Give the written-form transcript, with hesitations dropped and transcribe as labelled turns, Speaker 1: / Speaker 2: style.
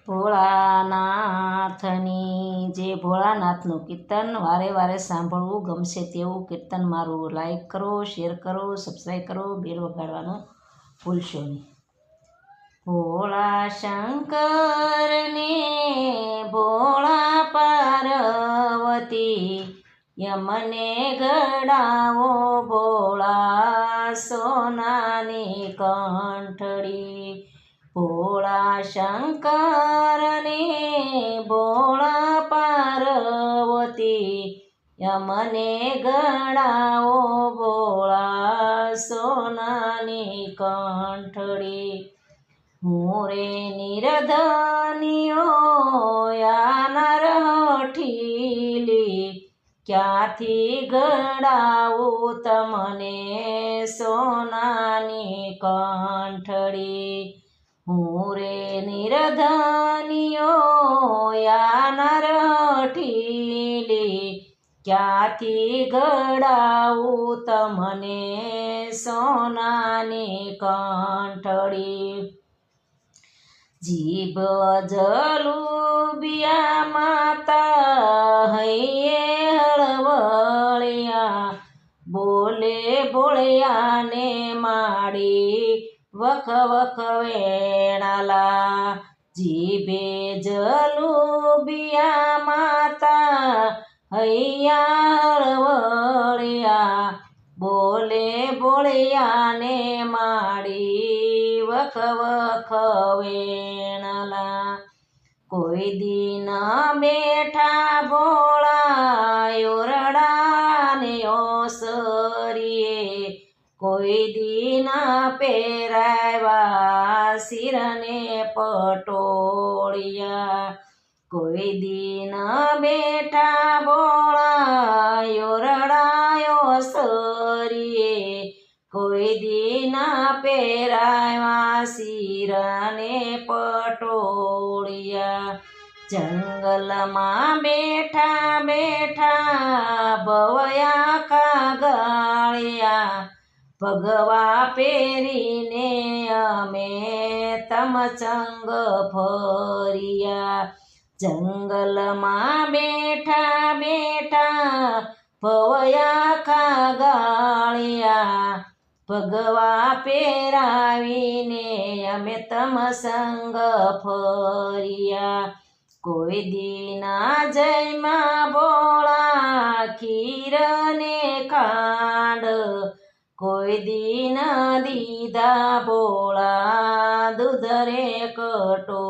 Speaker 1: ભોળાનાથની જે ભોળાનાથનું કીર્તન વારે વારે સાંભળવું ગમશે તેવું કીર્તન મારું લાઈક કરો, શેર કરો, સબસ્ક્રાઈબ કરો, બેલ વગાડવાનું ભૂલશો નહીં. ભોળા શંકરને ભોળા પાર્વતી યમને ગળાવો ભોળા સોનાની કંઠડી. ભોળા શંકરને ભોળા પાર્વતી યમને ગળાવો ભોળા સોનાની કંઠડી. હું રે નિરધનિયો યાનર હઠીલી ક્યાંથી ગળાવું તમને સોનાની કંઠડી. હું રે નિરધનિયો યાનર હઠીલી ક્યાંથી ગળાવું તમને સોનાની કંઠડી. જીભ જલુબિયા માતા હૈયે હળવળિયા બોલે ભોળિયાને માડી વખ વખ વેણાલા. જીભે જલુબિયા માતા હૈયા હળવળિયા બોલે ભોળિયાને માડી વખ વખ વેણાલા. કોઈ દિન બેઠા ભોળા ઓરડાને ઓસરીએ કોઈ દિન પહેરાવ્યા શિરને પટોળિયા. કોઈ દિન બેઠા ભોળા ઓરડા ઓસરીએ કોઈ દિન પહેરાવ્યા શિરને પટોળિયા. જંગલમાં બેઠા બેઠા ભવયા કાગળિયા ભગવા પહેરીને અમે તમચંગ ફર્યા. જંગલમાં બેઠા બેઠા ભવયા કાગળિયા ભગવા પહેરાવીને અમે તમસંગ ફર્યા. કોઈ દિના જયમાં ભોળા ખીરને ખાંડ કોઈ દિન દીધા ભોળા દૂધ રે કટો.